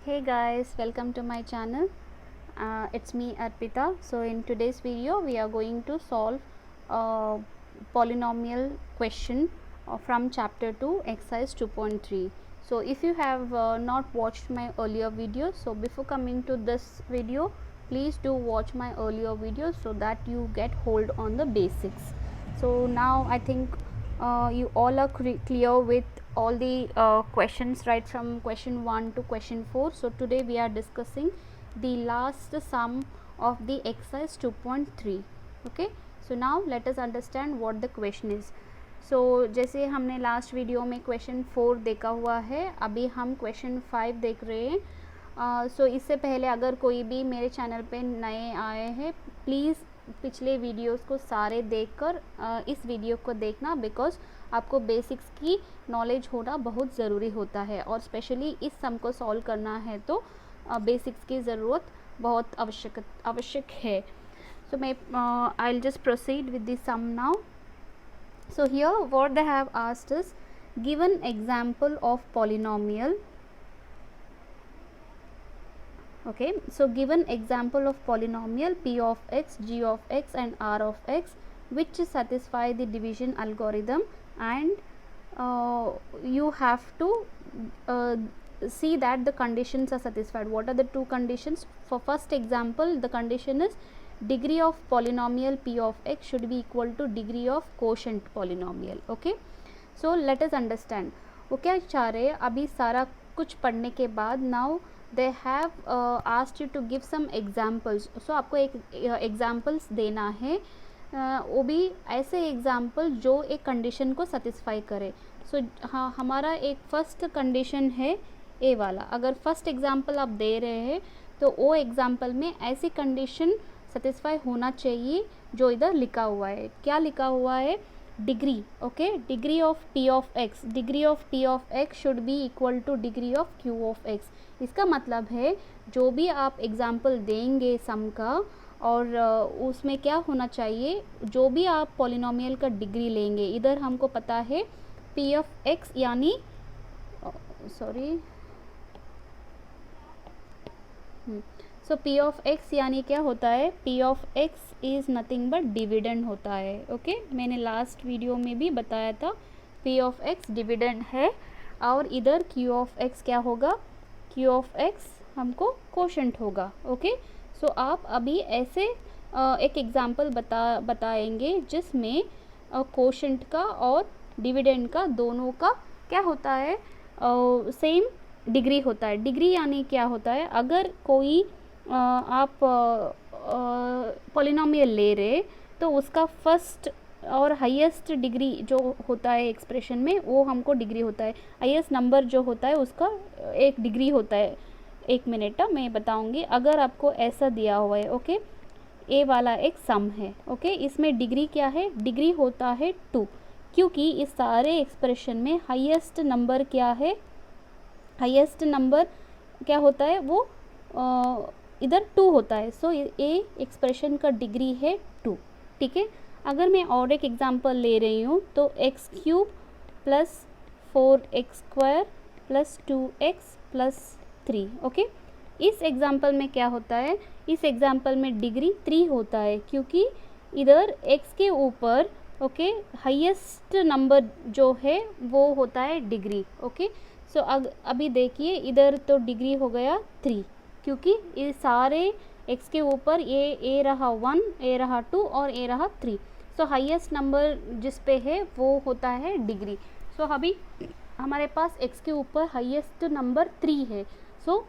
Hey guys, welcome to my channel. It's me Arpita. So in today's video we are going to solve a polynomial question from chapter 2 exercise 2.3. So if you have not watched my earlier videos, so before coming to this video, please do watch my earlier videos so that you get hold on the basics. So now I think you all are clear with all the questions right from question 1 to question 4. So today we are discussing the last sum of the exercise 2.3. okay, so now let us understand what the question is. so जैसे हमने last video में question 4 देखा हुआ है, अभी हम question 5 देख रहे हैं. सो इससे पहले अगर कोई भी मेरे चैनल पे नए आए हैं, प्लीज़ पिछले वीडियोस को सारे देखकर इस वीडियो को देखना, बिकॉज आपको बेसिक्स की नॉलेज होना बहुत ज़रूरी होता है और स्पेशली इस सम को सॉल्व करना है तो बेसिक्स की ज़रूरत बहुत आवश्यक है. सो मैं I will just proceed with the sum now. So here what they have asked is, given example of polynomial. Okay, so given example of polynomial p of x, g of x and r of x which satisfy the division algorithm, and you have to see that the conditions are satisfied. What are the two conditions? For first example, the condition is degree of polynomial p of x should be equal to degree of quotient polynomial. okay, so let us understand वो क्या चाह रहे हैं. अभी सारा कुछ पढ़ने के बाद now they have asked you to give some examples. So आपको एक एग्जाम्पल्स देना है, वो भी ऐसे एग्जाम्पल जो एक कंडीशन को सेटिस्फाई करे. सो हाँ, हमारा एक फर्स्ट कंडीशन है ए वाला. अगर फर्स्ट एग्जाम्पल आप दे रहे हैं तो वो एग्जाम्पल में ऐसी कंडीशन सेटिस्फाई होना चाहिए जो इधर लिखा हुआ है. क्या लिखा हुआ है? Degree. Okay, degree of P of x, degree of P of x should be equal to degree of q of x. इसका मतलब है जो भी आप एग्जाम्पल देंगे सम का, और उसमें क्या होना चाहिए, जो भी आप पॉलिनोमियल का डिग्री लेंगे, इधर हमको पता है पी ऑफ एक्स यानी सो पी ऑफ एक्स यानी क्या होता है? P of X is nothing but dividend होता है. ओके, मैंने लास्ट वीडियो में भी बताया था पी ऑफ एक्स डिविडेंड है. और इधर क्यू ऑफ एक्स क्या होगा? क्यू ऑफ एक्स हमको कोशेंट होगा. ओके, सो आप अभी ऐसे एक एग्जांपल बताएंगे जिसमें कोशेंट का और डिविडेंड का दोनों का क्या होता है? सेम डिग्री होता है. डिग्री यानी क्या होता है? अगर कोई आप पॉलिनोमियल ले रहे तो उसका फर्स्ट और हाईएस्ट डिग्री जो होता है एक्सप्रेशन में, वो हमको डिग्री होता है. हाईएस्ट नंबर जो होता है उसका एक डिग्री होता है. एक मिनट मैं बताऊंगी. अगर आपको ऐसा दिया हुआ है, ओके, ए वाला एक सम है, ओके, इसमें डिग्री क्या है? डिग्री होता है 2, क्योंकि इस सारे एक्सप्रेशन में हाईएस्ट नंबर क्या है? हाईएस्ट नंबर क्या होता है? वो इधर 2 होता है. सो ए एक्सप्रेशन का डिग्री है 2. ठीक है. अगर मैं और एक एग्जांपल ले रही हूँ तो x cube plus 4x square plus 2x plus 3. Okay, इस एग्जांपल में क्या होता है? इस एग्जांपल में डिग्री 3 होता है, क्योंकि इधर x के ऊपर, ओके, हाईएस्ट नंबर जो है वो होता है डिग्री. ओके, सो अभी देखिए इधर तो डिग्री हो गया 3, क्योंकि ये सारे x के ऊपर ये a रहा 1, a रहा 2 और a रहा 3. सो हाईएस्ट नंबर जिस पे है वो होता है डिग्री. सो अभी हमारे पास x के ऊपर हाईएस्ट नंबर 3 है. सो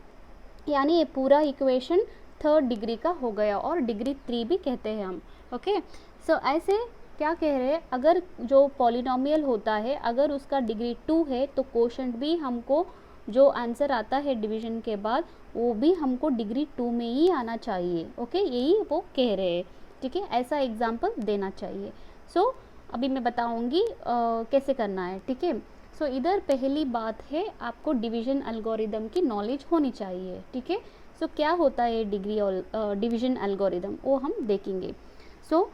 यानी ये पूरा इक्वेशन थर्ड डिग्री का हो गया, और डिग्री 3 भी कहते हैं हम. ओके, सो ऐसे क्या कह रहे हैं? अगर जो पॉलिनोमियल होता है, अगर उसका डिग्री 2 है तो कोशेंट भी हमको जो आंसर आता है डिवीजन के बाद वो भी हमको डिग्री 2 में ही आना चाहिए. ओके, यही वो कह रहे हैं. ठीक है, ऐसा एग्जांपल देना चाहिए. सो अभी मैं बताऊंगी कैसे करना है. ठीक है, सो इधर पहली बात है, आपको डिवीजन एल्गोरिदम की नॉलेज होनी चाहिए. ठीक है, सो क्या होता है डिग्री और डिवीजन एल्गोरिदम, वो हम देखेंगे. सो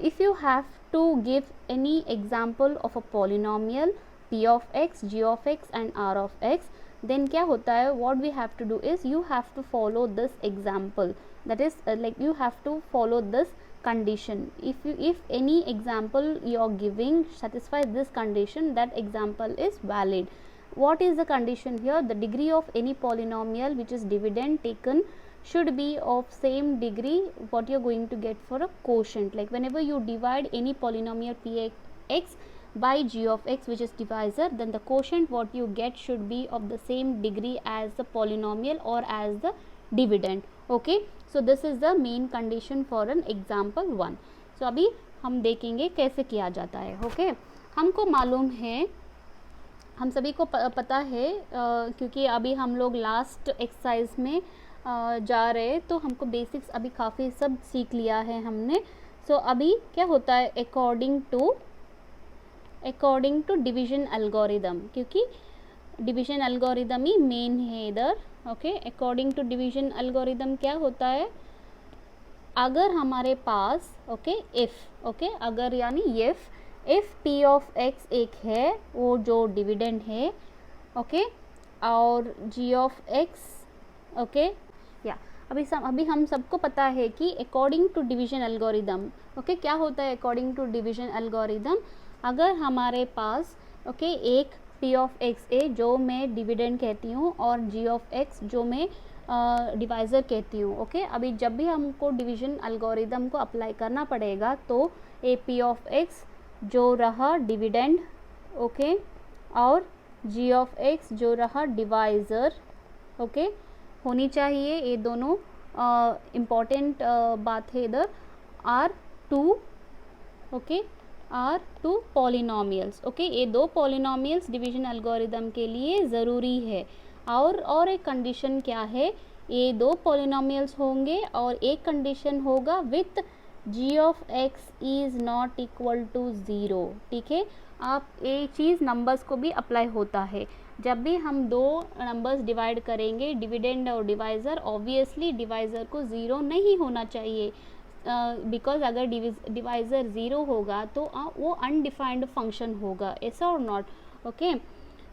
if you have to give any example of a polynomial p of x, g of x and r of x, then क्या होता है, what we have to do is you have to follow this example, that is like you have to follow this condition. If any example you are giving satisfies this condition, that example is valid. What is the condition here? The degree of any polynomial which is dividend taken should be of same degree what you are going to get for a quotient. Like whenever you divide any polynomial px by g of x which is divisor, then the quotient what you get should be of the same degree as the polynomial or as the dividend. Okay, so this is the main condition for an example 1. so अभी हम देखेंगे कैसे किया जाता है. okay, हमको मालूम है, हम सभी को पता है क्योंकि अभी हम लोग लास्ट एक्सरसाइज में जा रहे, तो हमको बेसिक्स अभी काफ़ी सब सीख लिया है हमने. सो अभी क्या होता है, अकॉर्डिंग टू डिवीजन एल्गोरिदम, क्योंकि डिवीजन एल्गोरिदम ही मेन है इधर. Okay, according to division algorithm क्या होता है, अगर हमारे पास अगर यानी इफ पी ऑफ एक्स एक है, वो जो डिविडेंड है, ओके, और जी ऑफ एक्स, ओके, या अभी हम सबको पता है कि according to division algorithm, okay, क्या होता है अकॉर्डिंग टू डिवीजन एल्गोरिदम. अगर हमारे पास एक पी ऑफ एक्स ए जो मैं डिविडेंड कहती हूँ और जी ऑफ एक्स जो मैं डिवाइज़र कहती हूँ. ओके, अभी जब भी हमको डिवीजन एल्गोरिदम को अप्लाई करना पड़ेगा, तो ए पी ऑफ एक्स जो रहा डिविडेंड, ओके, और जी ऑफ एक्स जो रहा डिवाइज़र, ओके, होनी चाहिए. ये दोनों इम्पॉर्टेंट बात है इधर. Are to polynomials. ओके, ये दो पॉलिनोमियल्स डिवीजन एल्गोरिदम के लिए ज़रूरी है. और एक कंडीशन क्या है, ये दो पॉलिनोमियल्स होंगे और एक कंडीशन होगा with G of X is not equal to zero. ठीक है, आप ये चीज़ नंबर्स को भी अप्लाई होता है. जब भी हम दो नंबर्स डिवाइड करेंगे, डिविडेंड और डिवाइज़र, ऑब्वियसली डिवाइज़र को ज़ीरो नहीं होना चाहिए, बिकॉज अगर डिवाइज़र ज़ीरो होगा तो वो अनडिफाइंड फंक्शन होगा. ऐसा और नॉट. ओके,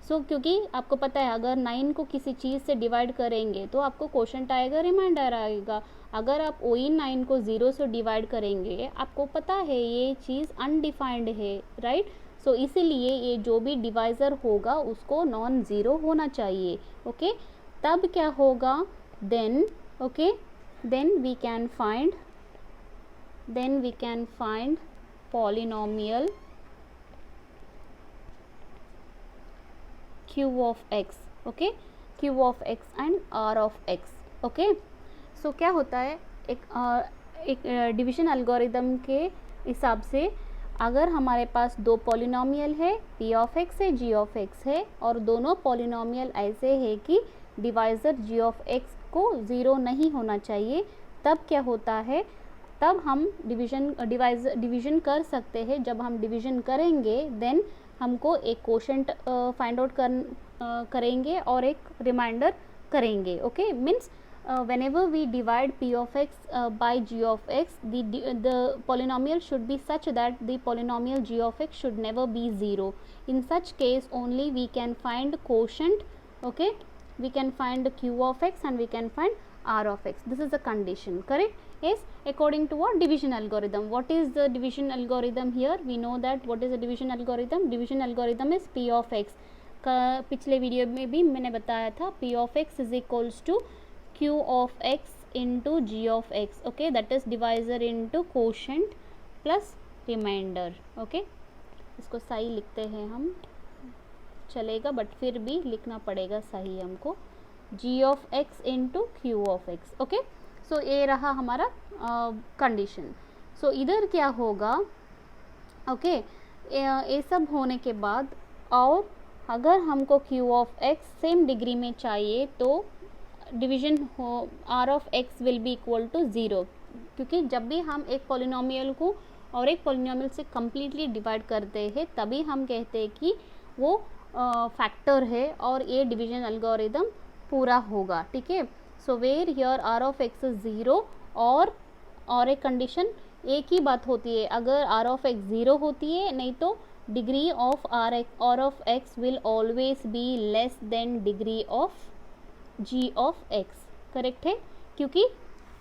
सो क्योंकि आपको पता है अगर 9 को किसी चीज़ से डिवाइड करेंगे तो आपको क्वोशंट आएगा, रिमाइंडर आएगा. अगर आप वही 9 को 0 से डिवाइड करेंगे, आपको पता है ये चीज़ अनडिफाइंड है, राइट. सो इसीलिए ये जो भी डिवाइज़र होगा उसको नॉन ज़ीरो होना चाहिए. ओके, तब क्या होगा, then we can find polynomial q of x. Okay, q of x and r of x. Okay, so क्या होता है, एक डिवीजन एल्गोरिदम के हिसाब से अगर हमारे पास दो पॉलिनोमियल है, p ऑफ x है, g ऑफ x है, और दोनों पॉलिनोमियल ऐसे है कि डिवाइज़र g ऑफ x को ज़ीरो नहीं होना चाहिए, तब क्या होता है, तब हम डिवीजन कर सकते हैं. जब हम डिवीजन करेंगे देन हमको एक क्वोशंट फाइंड आउट करेंगे और एक रिमाइंडर करेंगे. Okay, means whenever we divide p of x by g of x, the polynomial should be such that the polynomial g of x should never be zero. In such case only we can find quotient. Okay, we can find q of x and we can find r of x. This is the condition, correct? Yes, according to what division algorithm. What is the division algorithm here? We know that what is the division algorithm. Division algorithm is p of x. पिछले video में भी मैंने बताया था, p of x is equals to q of x into g of x. Okay, that is divisor into quotient plus remainder. Okay, इसको सही लिखते हैं हम, चलेगा बट फिर भी लिखना पड़ेगा सही हमको, g of x into q of x. Okay, so ये रहा हमारा कंडीशन. सो इधर क्या होगा, ओके, ये सब होने के बाद, और अगर हमको q of x same degree में चाहिए तो डिवीजन हो r of x will be equal to zero, क्योंकि जब भी हम एक पॉलिनोमियल को और एक पॉलिनोमियल से कम्प्लीटली डिवाइड करते हैं तभी हम कहते हैं कि वो फैक्टर है और ये डिवीजन एल्गोरिदम पूरा होगा. ठीक है, so where here r of x is zero, और एक कंडीशन एक ही बात होती है, अगर r of x ज़ीरो होती है, नहीं तो degree of are of X will always be less than degree of G of X, correct है। क्योंकि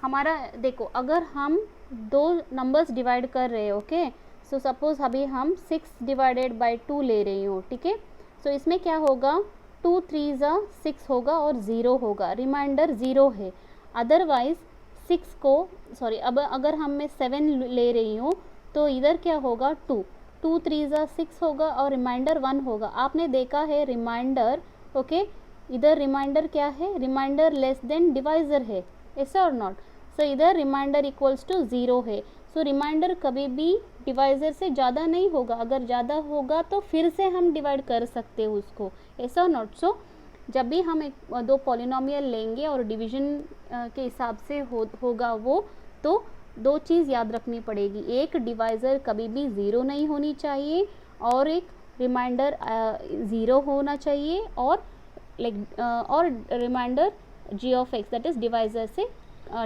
हमारा देखो, अगर हम दो नंबर्स डिवाइड कर रहे हैं, ओके, सो सपोज अभी हम 6 डिवाइडेड बाई 2 ले रही हूँ, ठीक है। सो इसमें क्या होगा, 2 3 6 होगा और 0 होगा, रिमाइंडर 0 है। अदरवाइज 6 को सॉरी, अब अगर हम मैं 7 ले रही हूँ तो इधर क्या होगा, 2 3 6 होगा और रिमाइंडर 1 होगा। आपने देखा है रिमाइंडर, ओके, इधर रिमाइंडर क्या है, रिमाइंडर लेस देन डिवाइज़र है, ऐसा और नॉट। सो इधर रिमाइंडर इक्वल्स टू 0 है। सो रिमाइंडर कभी भी डिवाइज़र से ज़्यादा नहीं होगा, अगर ज़्यादा होगा तो फिर से हम डिवाइड कर सकते हैं उसको, ऐसा और नॉट। सो जब भी हम दो पॉलिनोमियल लेंगे और डिवीजन के हिसाब से होगा वो, तो दो चीज़ याद रखनी पड़ेगी, एक डिवाइज़र कभी भी 0 नहीं होनी चाहिए और एक रिमाइंडर 0 होना चाहिए, और और remainder G of X that is divisor से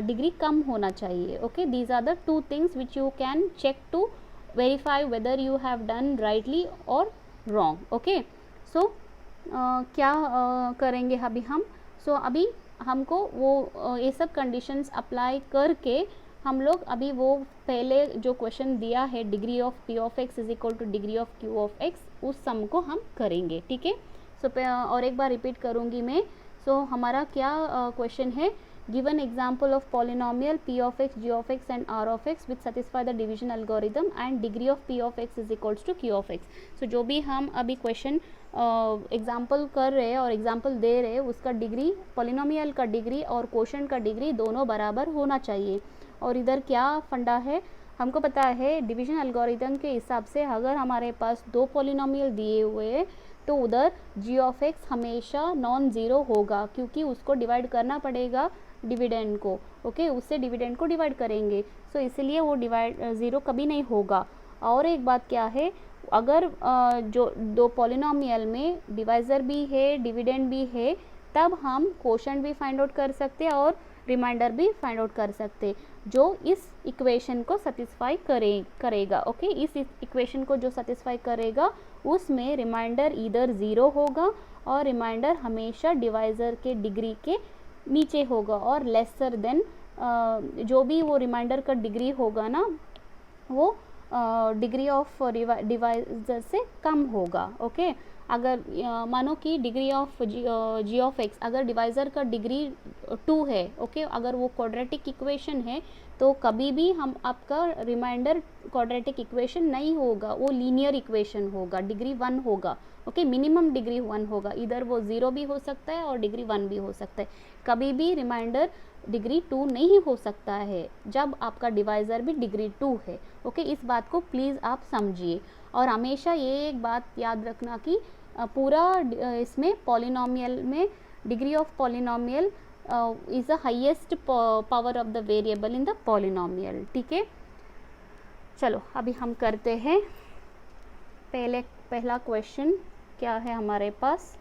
डिग्री कम होना चाहिए, okay. These are the 2 things which you can check to verify whether you have done rightly और रॉन्ग, ओके। सो क्या करेंगे अभी हम, अभी हमको वो ये सब कंडीशंस अप्लाई करके हम लोग अभी वो पहले जो क्वेश्चन दिया है, degree of P of x is equal to degree of q of x, उस सम को हम करेंगे, ठीक है। और एक बार रिपीट करूँगी मैं। हमारा क्या क्वेश्चन है, given example of polynomial p of x, g of x and r of x which satisfy the division algorithm and degree of p of x is equals to q of x। जो भी हम अभी question example कर रहे हैं और example दे रहे हैं, उसका डिग्री, पॉलिनोमियल का डिग्री और क्वोशंट का डिग्री दोनों बराबर होना चाहिए। और इधर क्या फंडा है, हमको पता है डिवीजन एल्गोरिथम के हिसाब से अगर हमारे पास दो पॉलिनोमियल दिए हुए हैं तो उधर g ऑफ x हमेशा नॉन ज़ीरो होगा, क्योंकि उसको डिवाइड करना पड़ेगा डिविडेंड को, ओके, उससे डिविडेंड को डिवाइड करेंगे। इसलिए वो ज़ीरो कभी नहीं होगा। और एक बात क्या है, अगर जो दो पॉलिनोमियल में डिवाइज़र भी है, डिविडेंड भी है, तब हम क्वोशंट भी फाइंड आउट कर सकते हैं और रिमाइंडर भी फाइंड आउट कर सकते, जो इस इक्वेशन को सेटिस्फाई करेगा, ओके। इस इक्वेशन को जो सेटिस्फाई करेगा उसमें रिमाइंडर इधर 0 होगा और रिमाइंडर हमेशा डिवाइज़र के डिग्री के नीचे होगा और लेसर देन जो भी वो रिमाइंडर का डिग्री होगा ना, वो डिग्री ऑफ डिवाइज़र से कम होगा, ओके। अगर मानो कि degree of G of X, अगर डिवाइज़र का डिग्री 2 है, ओके, अगर वो क्वाड्रेटिक इक्वेशन है तो कभी भी हम आपका रिमाइंडर क्वाड्रेटिक इक्वेशन नहीं होगा, वो लीनियर इक्वेशन होगा, डिग्री 1 होगा, ओके, मिनिमम डिग्री 1 होगा। इधर वो 0 भी हो सकता है और डिग्री 1 भी हो सकता है, कभी भी रिमाइंडर डिग्री 2 नहीं हो सकता है जब आपका डिवाइज़र भी डिग्री 2 है, ओके। इस बात को प्लीज़ आप समझिए और हमेशा ये एक बात याद रखना कि पूरा इसमें पॉलिनोमियल में degree of polynomial is the highest power of the variable in the polynomial, ठीक है। चलो अभी हम करते हैं पहला क्वेश्चन क्या है हमारे पास,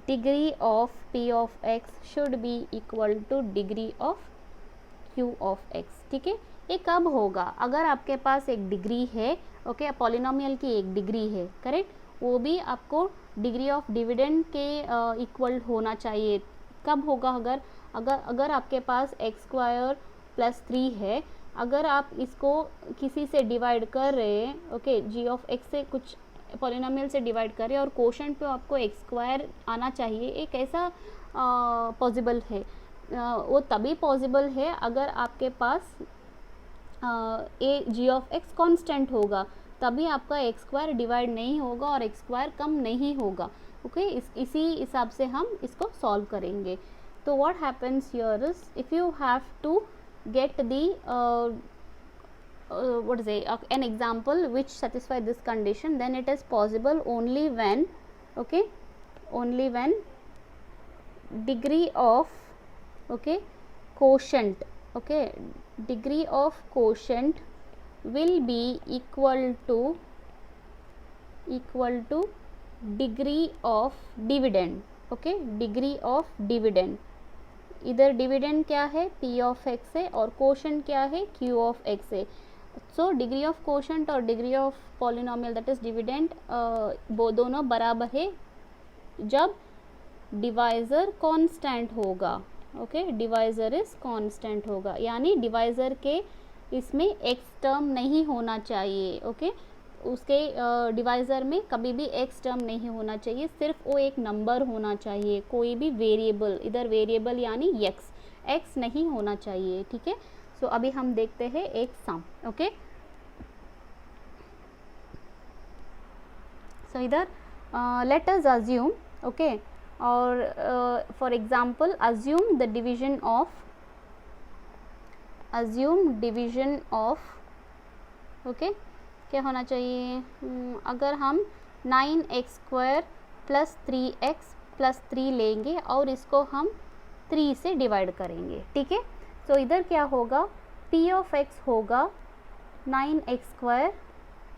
degree of p of x should be equal to degree of q of x, ठीक है। ये कब होगा, अगर आपके पास एक डिग्री है, ओके, पॉलिनोमियल की एक डिग्री है, करेक्ट, वो भी आपको डिग्री ऑफ डिविडेंड के इक्वल होना चाहिए। कब होगा, अगर आपके पास x² + 3 है, अगर आप इसको किसी से डिवाइड कर रहे हैं, ओके, g ऑफ x से कुछ पॉलिनोमियल से डिवाइड करें और क्वोशंट पे आपको x² आना चाहिए, एक ऐसा पॉसिबल है, वो तभी पॉसिबल है अगर आपके पास g ऑफ x कांस्टेंट होगा, तभी आपका x² डिवाइड नहीं होगा और x² कम नहीं होगा, ओके। इसी हिसाब से हम इसको सॉल्व करेंगे। तो what happens here is, if you have to get the what is an example which satisfy this condition, then it is possible only when, okay, only when degree of, okay, quotient, okay, degree of quotient will be equal to degree of dividend, okay, degree of dividend। इधर dividend क्या है, p of x है और quotient क्या है, q of x है। So degree of quotient और degree of polynomial that is dividend वो दोनों बराबर है जब डिवाइज़र कांस्टेंट होगा। ओके, डिवाइज़र इज कांस्टेंट होगा, यानी डिवाइज़र के इसमें एक्स टर्म नहीं होना चाहिए। ओके, उसके डिवाइज़र में कभी भी एक्स टर्म नहीं होना चाहिए, सिर्फ वो एक नंबर होना चाहिए, कोई भी वेरिएबल, इधर वेरिएबल यानी एक्स नहीं होना चाहिए। ठीक है, सो अभी हम देखते हैं एक सम। ओके, सो इधर लेट अस अज्यूम, ओके, और for example assume the division of okay, क्या होना चाहिए, अगर हम 9x² प्लस 3x+3 लेंगे और इसको हम 3 से डिवाइड करेंगे। ठीक है, तो इधर क्या होगा, p ऑफ x होगा 9x²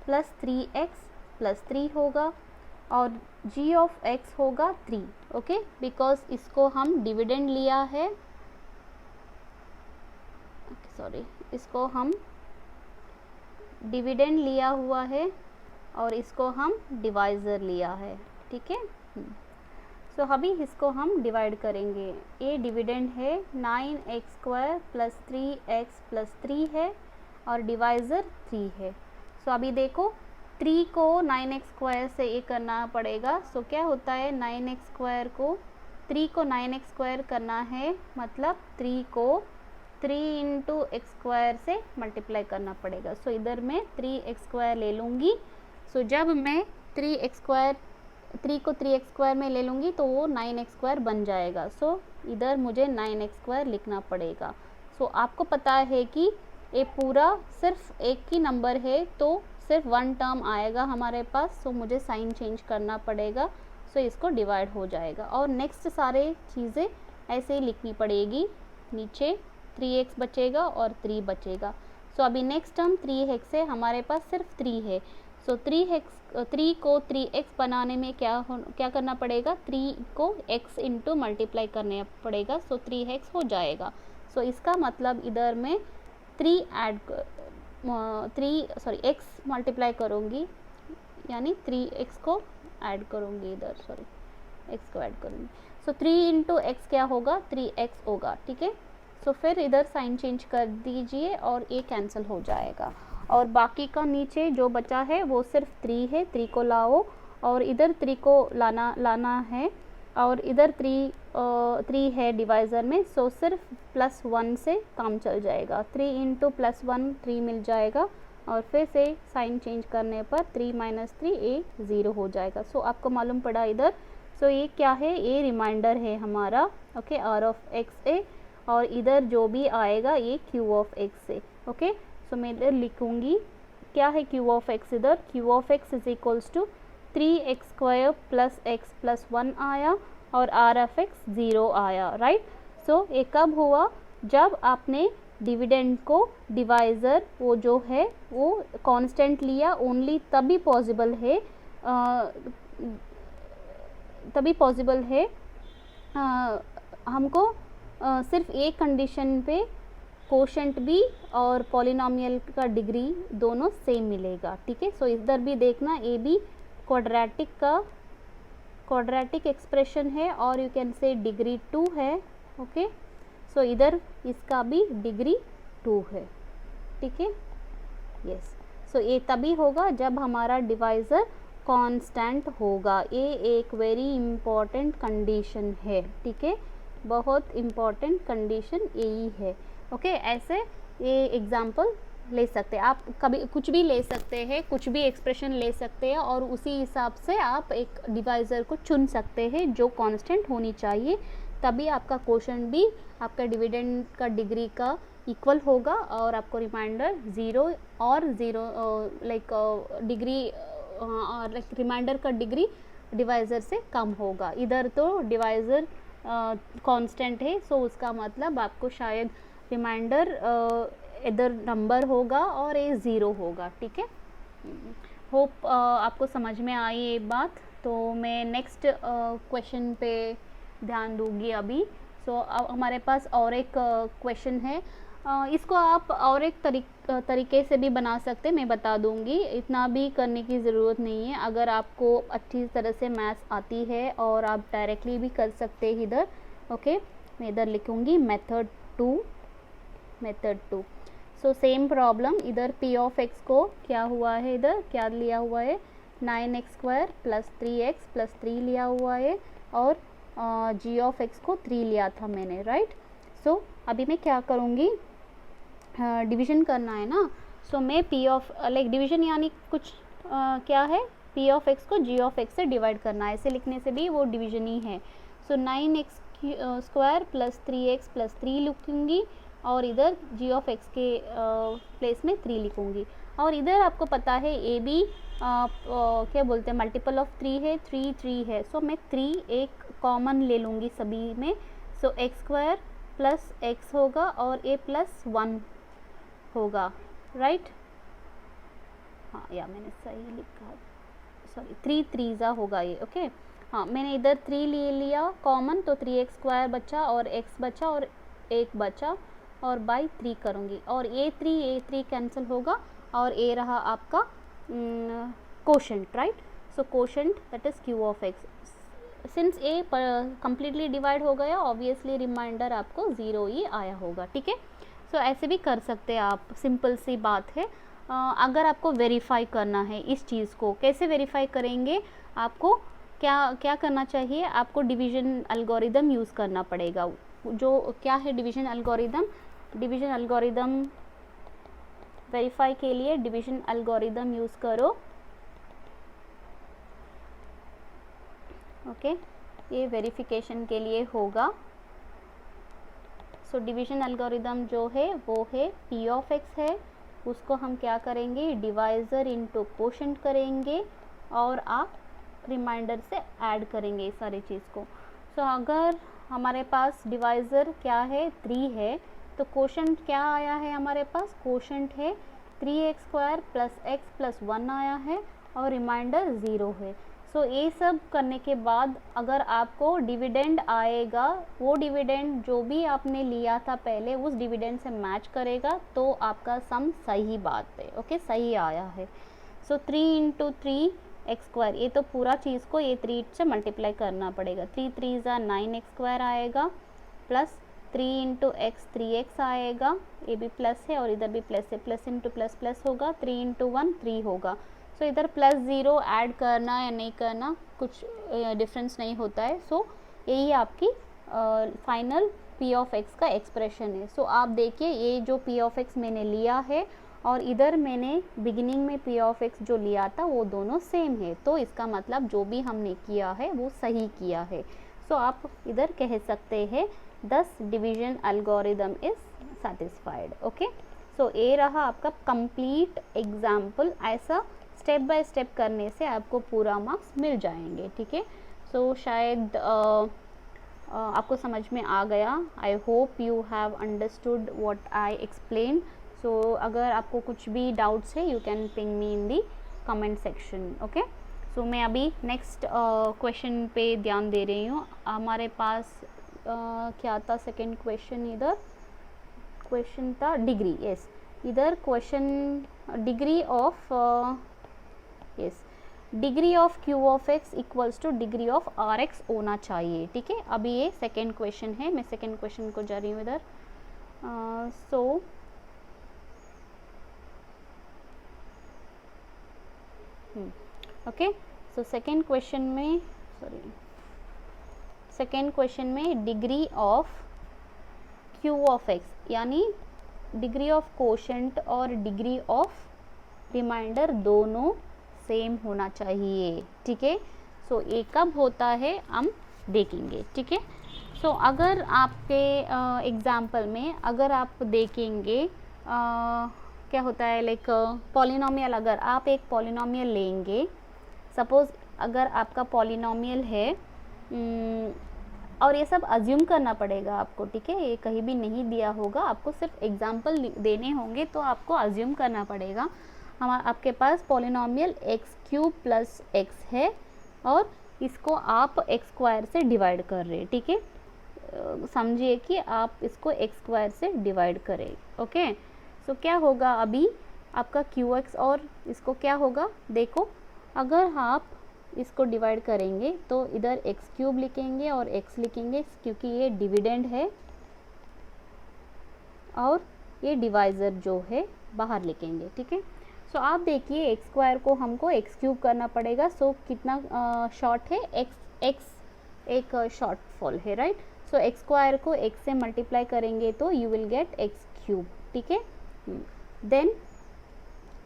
प्लस 3x+3 होगा और g ऑफ x होगा 3। ओके, बिकॉज इसको हम डिविडेंड लिया है, सॉरी, इसको हम डिविडेंड लिया हुआ है और इसको हम डिवाइज़र लिया है। ठीक है, सो अभी इसको हम डिवाइड करेंगे। ये डिविडेंड है 9x² प्लस 3x+3 है और डिवाइज़र 3 है। सो अभी देखो 3 को 9x² से ये करना पड़ेगा। सो क्या होता है, 9x² को 3 को 9x² करना है, मतलब 3 को 3 इंटू x² से मल्टीप्लाई करना पड़ेगा। सो इधर मैं 3x² ले लूँगी। सो जब मैं 3 को 3x² में ले लूँगी तो वो 9x² बन जाएगा। सो इधर मुझे 9x² लिखना पड़ेगा। सो आपको पता है कि ये पूरा सिर्फ एक ही नंबर है तो सिर्फ 1 टर्म आएगा हमारे पास। सो मुझे साइन चेंज करना पड़ेगा। सो इसको डिवाइड हो जाएगा और नेक्स्ट सारे चीज़ें ऐसे ही लिखनी पड़ेगी। नीचे 3x बचेगा और 3 बचेगा। सो अभी नेक्स्ट टर्म 3x है, हमारे पास सिर्फ 3 है। सो 3 को 3x बनाने में क्या करना पड़ेगा, 3 को x इंटू मल्टीप्लाई करने पड़ेगा। सो 3x हो जाएगा। सो इसका मतलब इधर में 3 मल्टीप्लाई करूँगी, यानी 3x को ऐड करूँगी इधर, सॉरी x को ऐड करूँगी। सो 3 इंटू x क्या होगा, 3x होगा। ठीक है, सो फिर इधर साइन चेंज कर दीजिए और ये कैंसिल हो जाएगा और बाकी का नीचे जो बचा है वो सिर्फ 3 है। 3 को लाओ और इधर 3 को लाना है और इधर 3 है डिवाइज़र में। सो सिर्फ +1 से काम चल जाएगा। 3 इंटू +1 3 मिल जाएगा और फिर से साइन चेंज करने पर 3 - 3 ये 0 हो जाएगा। सो आपको मालूम पड़ा इधर। सो ये क्या है, ये रिमाइंडर है हमारा। ओके, r ऑफ x है और इधर जो भी आएगा ये q ऑफ x है। ओके, सो मैं इधर लिखूँगी क्या है q ऑफ x, इधर q of x is equals to 3x² plus x+1 आया और r ऑफ x 0 आया, राइट। सो ये कब हुआ, जब आपने डिविडेंड को डिवाइज़र वो जो है वो कांस्टेंट लिया, ओनली तभी पॉसिबल है हमको सिर्फ एक कंडीशन पे कोशेंट भी और पॉलिनोमियल का डिग्री दोनों सेम मिलेगा। ठीक है, सो इधर भी देखना, ए भी क्वाड्रेटिक एक्सप्रेशन है और यू कैन से डिग्री 2 है। ओके, सो इधर इसका भी डिग्री 2 है। ठीक है, यस। सो ये तभी होगा जब हमारा डिवाइज़र कांस्टेंट होगा। ये एक वेरी इम्पॉर्टेंट कंडीशन है। ठीक है, बहुत इम्पॉर्टेंट कंडीशन यही है। ओके, ऐसे ये एग्जाम्पल ले सकते हैं आप, कभी कुछ भी ले सकते हैं, कुछ भी एक्सप्रेशन ले सकते हैं और उसी हिसाब से आप एक डिवाइज़र को चुन सकते हैं जो कांस्टेंट होनी चाहिए, तभी आपका क्वोशंट भी आपका डिविडेंड का डिग्री का इक्वल होगा और आपको रिमाइंडर 0 और 0 लाइक डिग्री लाइक रिमाइंडर का डिग्री डिवाइज़र से कम होगा। इधर तो डिवाइज़र कांस्टेंट है, सो उसका मतलब आपको शायद रिमाइंडर इधर नंबर होगा और ये 0 होगा। ठीक है, होप आपको समझ में आई ये बात। तो मैं नेक्स्ट क्वेश्चन पे ध्यान दूंगी अभी। सो अब हमारे पास और एक क्वेश्चन है। इसको आप और एक तरीके से भी बना सकते हैं, मैं बता दूंगी, इतना भी करने की ज़रूरत नहीं है। अगर आपको अच्छी तरह से मैथ्स आती है और आप डायरेक्टली भी कर सकते हैं इधर। ओके, मैं इधर लिखूंगी method two. So same problem, इधर p ऑफ x को क्या हुआ है, इधर क्या लिया हुआ है 9x² प्लस 3x प्लस 3 लिया हुआ है, और g ऑफ x को 3 लिया था मैंने, राइट। सो अभी मैं क्या करूँगी, डिवीज़न करना है ना। सो मैं p ऑफ लाइक डिवीज़न यानी कुछ क्या है, p ऑफ x को g ऑफ x से डिवाइड करना है, ऐसे लिखने से भी वो डिवीज़न ही है। सो 9x² प्लस 3x प्लस 3 लिखूँगी, और इधर g ऑफ x के प्लेस में 3 लिखूँगी। और इधर आपको पता है a b क्या बोलते हैं, मल्टीपल ऑफ 3 है, 3 है। सो मैं 3 एक कॉमन ले लूँगी सभी में। सो x² प्लस x होगा और a प्लस 1 होगा, राइट। हाँ, या मैंने सही लिखा, सॉरी 3 3 होगा ये। ओके, हाँ मैंने इधर 3 ले लिया कॉमन, तो 3x² बचा और x बचा और 1 बचा, और बाई 3 करूँगी, और a3 कैंसिल होगा, और a रहा आपका quotient, right. So quotient that is q of x। Since a completely divide हो गया, ऑब्वियसली रिमाइंडर आपको 0 ही आया होगा, ठीक है। सो ऐसे भी कर सकते हैं आप, सिंपल सी बात है। अगर आपको वेरीफाई करना है इस चीज़ को, कैसे वेरीफाई करेंगे, आपको क्या करना चाहिए, आपको डिवीज़न एल्गोरिदम यूज़ करना पड़ेगा। जो क्या है डिवीज़न एल्गोरिदम, वेरीफाई के लिए डिवीज़न एल्गोरिदम यूज़ करो। ओके, ये वेरिफिकेशन के लिए होगा। सो डिवीज़न एल्गोरिदम जो है वो है p ऑफ x है, उसको हम क्या करेंगे, डिवाइज़र इनटू कोशेंट करेंगे, और आप रिमाइंडर से ऐड करेंगे इस सारी चीज़ को। सो अगर हमारे पास डिवाइज़र क्या है 3 है, तो कोशेंट क्या आया है हमारे पास, कोशेंट है 3x² प्लस x प्लस 1 आया है, और रिमाइंडर 0 है। सो ये सब करने के बाद अगर आपको डिविडेंड आएगा, वो डिविडेंड जो भी आपने लिया था पहले उस डिविडेंड से मैच करेगा, तो आपका सम सही बात है। ओके, सही आया है। सो 3 × 3x², ये तो पूरा चीज़ को ये 3 से मल्टीप्लाई करना पड़ेगा। 3 3 9x² आएगा, प्लस 3 × x 3x आएगा, ये भी प्लस है और इधर भी प्लस है, प्लस इंटू प्लस प्लस होगा, 3 × 1 3 होगा। सो इधर प्लस 0 ऐड करना या नहीं करना कुछ डिफरेंस नहीं होता है। सो यही आपकी फाइनल p ऑफ x का एक्सप्रेशन है। सो आप देखिए, ये जो p ऑफ x मैंने लिया है और इधर मैंने बिगिनिंग में p ऑफ x जो लिया था वो दोनों सेम है, तो इसका मतलब जो भी हमने किया है वो सही किया है। सो आप इधर कह सकते हैं 10 division algorithm is satisfied. Okay, so ये रहा आपका कंप्लीट एग्जाम्पल। ऐसा स्टेप बाय स्टेप करने से आपको पूरा मार्क्स मिल जाएंगे, ठीक है। सो शायद आपको समझ में आ गया। I hope you have understood what I explain. So अगर आपको कुछ भी डाउट्स है, you can ping me in the comment section. Okay, so मैं अभी नेक्स्ट क्वेश्चन पे ध्यान दे रही हूँ। हमारे पास क्या था सेकेंड क्वेश्चन, इधर क्वेश्चन था डिग्री। यस, इधर question degree of yes, degree of q of x equals to degree of r x होना चाहिए, ठीक है। अभी ये सेकेंड क्वेश्चन है, मैं सेकेंड क्वेश्चन को जा रही हूँ इधर। So okay, so second question में degree of q of x यानी डिग्री ऑफ कोशेंट और डिग्री ऑफ रिमाइंडर दोनों सेम होना चाहिए, ठीक है। सो ये कब होता है हम देखेंगे, ठीक है। सो अगर आपके एग्जाम्पल में अगर आप देखेंगे क्या होता है, लाइक पॉलिनोमियल, अगर आप एक पॉलिनोमियल लेंगे, सपोज़ अगर आपका पॉलिनोमियल है और ये सब अज्यूम करना पड़ेगा आपको, ठीक है। ये कहीं भी नहीं दिया होगा, आपको सिर्फ एग्जाम्पल देने होंगे, तो आपको अज्यूम करना पड़ेगा। आपके पास पॉलिनोमियल x³ प्लस x है और इसको आप x² से डिवाइड कर रहे हैं, ठीक है। समझिए कि आप इसको एक्स स्क्वायर से डिवाइड करें। ओके, सो क्या होगा अभी आपका क्यू एक्स, और इसको क्या होगा देखो, अगर आप इसको डिवाइड करेंगे तो इधर एक्स क्यूब लिखेंगे और एक्स लिखेंगे क्योंकि ये डिविडेंड है, और ये डिवाइज़र जो है बाहर लिखेंगे। ठीक है, सो आप देखिए एक्स स्क्वायर को हमको एक्स क्यूब करना पड़ेगा। सो कितना शॉर्ट है, एक्स एक शॉर्ट फॉल है, राइट। सो एक्स स्क्वायर को एक्स से मल्टीप्लाई करेंगे तो you will get x cube. ठीक है, then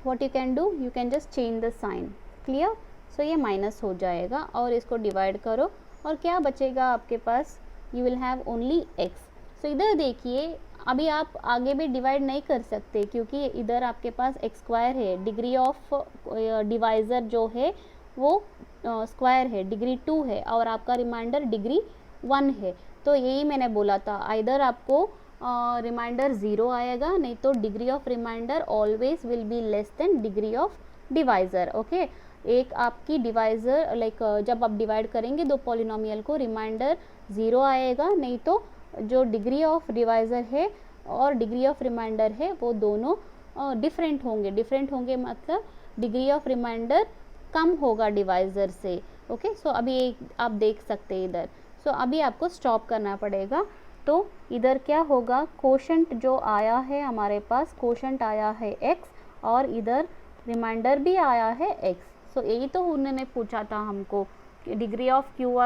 what you can do, you can just change the sign. Clear, so ये माइनस हो जाएगा और इसको डिवाइड करो और क्या बचेगा आपके पास, you will have only x. So इधर देखिए अभी आप आगे भी डिवाइड नहीं कर सकते क्योंकि इधर आपके पास एक्स स्क्वायर है, डिग्री ऑफ डिवाइज़र जो है वो स्क्वायर है, डिग्री 2 है, और आपका रिमाइंडर डिग्री 1 है। तो यही मैंने बोला था, आइदर आपको रिमाइंडर 0 आएगा, नहीं तो degree of reminder always will be less than degree of divisor. Okay, एक आपकी डिवाइज़र लाइक जब आप डिवाइड करेंगे दो पॉलिनोमियल को, रिमाइंडर 0 आएगा, नहीं तो जो डिग्री ऑफ डिवाइज़र है और डिग्री ऑफ रिमाइंडर है वो दोनों डिफरेंट होंगे मतलब डिग्री ऑफ रिमाइंडर कम होगा डिवाइज़र से। ओके, सो अभी आप देख सकते हैं इधर। सो अभी आपको स्टॉप करना पड़ेगा। तो इधर क्या होगा, कोशेंट जो आया है हमारे पास, कोशेंट आया है x और इधर रिमाइंडर भी आया है x। सो यही तो उन्होंने पूछा था हमको, degree of q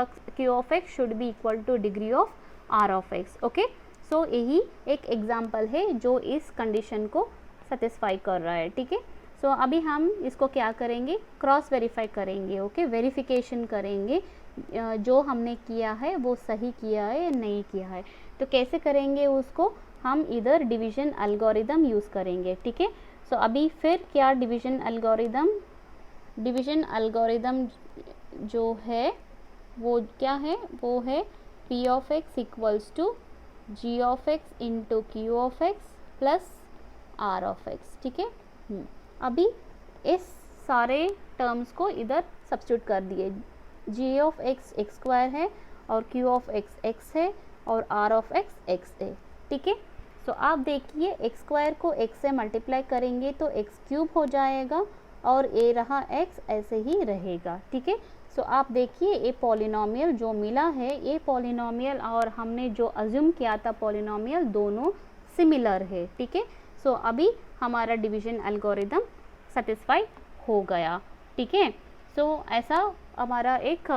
of x should be equal to degree of are of x. Okay, so यही एक एग्जाम्पल है जो इस कंडीशन को सेटिस्फाई कर रहा है। ठीक है, सो अभी हम इसको क्या करेंगे, क्रॉस वेरीफाई करेंगे। ओके, वेरिफिकेशन करेंगे जो हमने किया है वो सही किया है या नहीं किया है। तो कैसे करेंगे उसको, हम इधर डिवीजन एल्गोरिदम यूज़ करेंगे। ठीक है, सो अभी फिर क्या डिवीजन एल्गोरिदम जो है वो क्या है, वो है p of x equals to g of x into q of x plus r of x. ठीक है, अभी इस सारे टर्म्स को इधर सब्स्टिट्यूट कर दिए, जी ऑफ एक्स एक्स स्क्वायर है और क्यू ऑफ एक्स एक्स है और आर ऑफ एक्स एक्स है। ठीक है, सो आप देखिए एक्स स्क्वायर को एक्स से मल्टीप्लाई करेंगे तो एक्स क्यूब हो जाएगा और ए रहा एक्स ऐसे ही रहेगा। ठीक है, सो आप देखिए ये पॉलिनोमियल जो मिला है, ये पॉलिनोमियल और हमने जो अज्यूम किया था पॉलिनोमियल दोनों सिमिलर है। ठीक है, सो अभी हमारा डिवीजन एल्गोरिदम सेटिस्फाई हो गया। ठीक है, सो ऐसा हमारा एक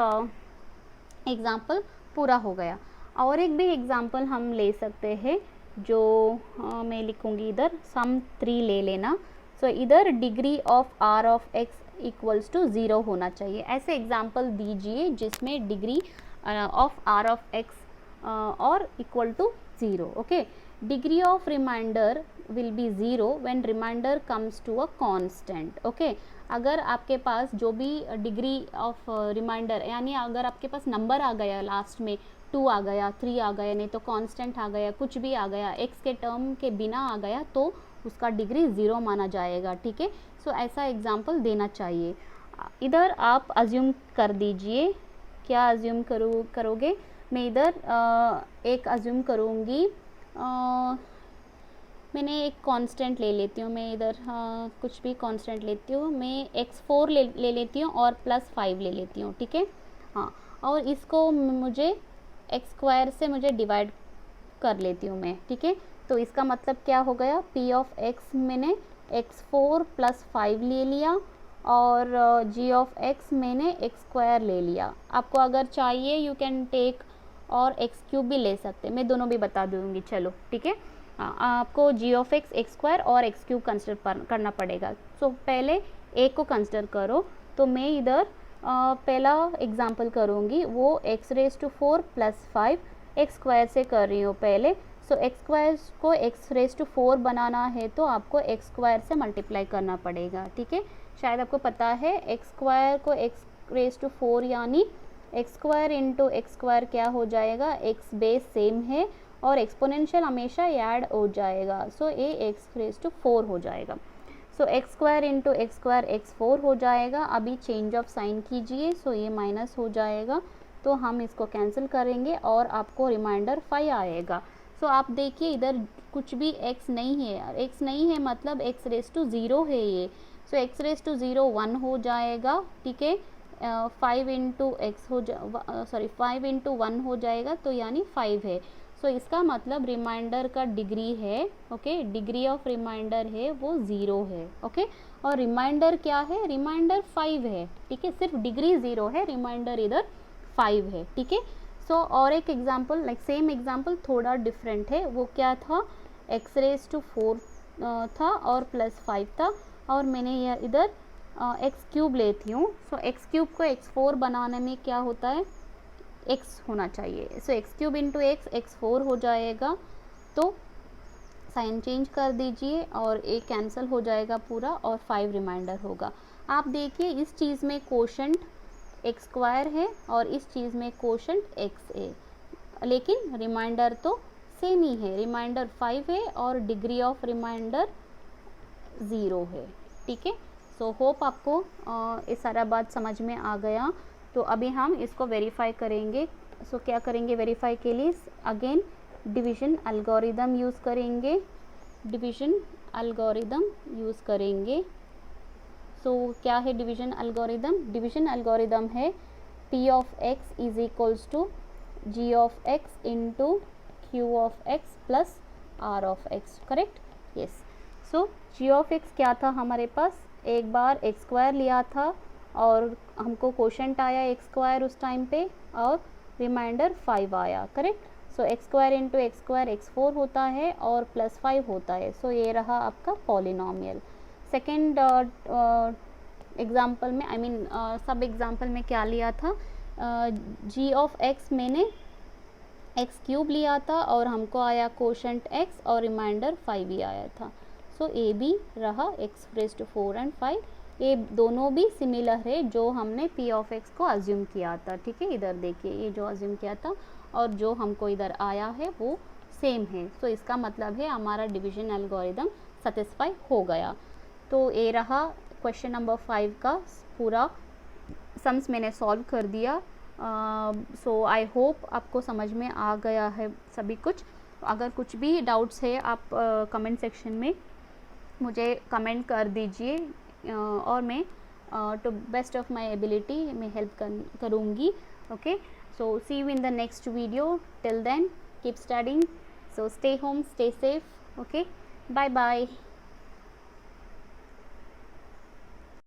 एग्ज़ाम्पल पूरा हो गया। और एक भी एग्ज़ाम्पल हम ले सकते हैं जो मैं लिखूँगी इधर, सम 3 ले लेना। सो इधर degree of are of x equals to 0 होना चाहिए। ऐसे एग्जाम्पल दीजिए जिसमें degree of are of x और equal to 0। Okay, degree of remainder will be 0 when remainder comes to a constant. Okay, अगर आपके पास जो भी डिग्री ऑफ रिमाइंडर यानी अगर आपके पास नंबर आ गया लास्ट में 2 आ गया, 3 आ गया, नहीं तो कांस्टेंट आ गया, कुछ भी आ गया, x के टर्म के बिना आ गया तो उसका डिग्री 0 माना जाएगा। ठीक है, सो ऐसा एग्जाम्पल देना चाहिए। इधर आप अज्यूम कर दीजिए, क्या अज्यूम करोगे, मैं इधर एक अज्यूम करूँगी, मैंने एक कांस्टेंट ले लेती हूँ, मैं इधर कुछ भी कांस्टेंट लेती हूँ, मैं x4 ले लेती हूँ और +5 ले लेती हूँ। ठीक है, हाँ, और इसको मुझे एक्स स्क्वायर से मुझे डिवाइड कर लेती हूँ मैं। ठीक है, तो इसका मतलब क्या हो गया, p ऑफ x मैंने x4 + 5 ले लिया और g ऑफ x मैंने x स्क्वायर ले लिया। आपको अगर चाहिए यू कैन टेक और x क्यूब भी ले सकते, मैं दोनों भी बता दूँगी। चलो ठीक है, आपको g ऑफ x स्क्वायर और x क्यूब कंसिडर करना पड़ेगा। सो पहले a को कंसिडर करो, तो मैं इधर पहला एग्जाम्पल करूँगी, वो x⁴ + 5 x स्क्वायर से कर रही हूँ पहले। सो x स्क्वायर को x⁴ बनाना है तो आपको x स्क्वायर से मल्टीप्लाई करना पड़ेगा। ठीक है, शायद आपको पता है x स्क्वायर को x⁴ यानी x square into x square क्या हो जाएगा, x बेस सेम है और एक्सपोनेंशियल हमेशा ऐड हो जाएगा। सो ये x⁴ हो जाएगा। सो x square into x square x4 हो जाएगा। अभी चेंज ऑफ साइन कीजिए, सो ये माइनस हो जाएगा तो हम इसको कैंसिल करेंगे और आपको रिमाइंडर 5 आएगा। सो आप देखिए इधर कुछ भी x नहीं है, x नहीं है मतलब x रेस टू 0 है ये। सो x रेस टू 0 1 हो जाएगा, ठीक है। 5 इंटू एक्स हो जा 5 इंटू 1 हो जाएगा, तो यानी 5 है। सो इसका मतलब रिमाइंडर का डिग्री है, ओके, डिग्री ऑफ रिमाइंडर है वो 0 है, ओके। और रिमाइंडर क्या है, रिमाइंडर 5 है, ठीक है। सिर्फ डिग्री 0 है, रिमाइंडर इधर 5 है, ठीक है। सो और एक एग्जांपल, लाइक सेम एग्जांपल थोड़ा डिफरेंट है। वो क्या था, x रेस टू 4 था और प्लस 5 था, और मैंने यह इधर एक्स क्यूब लेती हूँ। सो एक्स क्यूब को x4 बनाने में क्या होता है, x होना चाहिए। So x cube into x x4 हो जाएगा। तो साइन चेंज कर दीजिए और एक कैंसिल हो जाएगा पूरा और 5 रिमाइंडर होगा। आप देखिए इस चीज़ में कोशेंट एक्स स्क्वायर है और इस चीज़ में कोशेंट एक्स है, लेकिन रिमाइंडर तो सेम ही है। रिमाइंडर 5 है और डिग्री ऑफ रिमाइंडर 0 है, ठीक है। सो होप आपको ये सारा बात समझ में आ गया। तो अभी हम इसको वेरीफाई करेंगे। सो क्या करेंगे वेरीफाई के लिए, अगेन डिवीजन एल्गोरिदम यूज़ करेंगे, डिवीजन एल्गोरिदम यूज़ करेंगे। सो क्या है डिवीजन एल्गोरिदम, डिवीजन एल्गोरिदम है p of x is equals to g of x into q of x plus r of x, correct, yes. So g of x क्या था हमारे पास, एक बार x square लिया था और हमको कोशेंट आया x स्क्वायर उस टाइम पे और रिमाइंडर 5 आया, correct. So x square into x square x4 होता है और प्लस 5 होता है। सो ये रहा आपका पॉलिनॉमियल। सेकेंड एग्जाम्पल में, आई मीन सब एग्जाम्पल में क्या लिया था, g ऑफ x मैंने एक्स क्यूब लिया था और हमको आया कोशेंट x और रिमाइंडर 5 ही आया था। सो ए बी रहा x रेज़ टू 4 एंड 5। ये दोनों भी सिमिलर है जो हमने p ऑफ x को अज्यूम किया था, ठीक है। इधर देखिए ये जो अज्यूम किया था और जो हमको इधर आया है वो सेम है। सो इसका मतलब है हमारा डिवीजन एल्गोरिदम सेटिस्फाई हो गया। तो ये रहा क्वेश्चन नंबर 5 का पूरा सम्स मैंने सॉल्व कर दिया। सो आई होप आपको समझ में आ गया है सभी कुछ। अगर कुछ भी डाउट्स है आप कमेंट सेक्शन में मुझे कमेंट कर दीजिए और मैं to best of my ability मैं हेल्प करूँगी, okay. So see you in the next video, till then keep studying, so stay home, stay safe, okay, bye bye.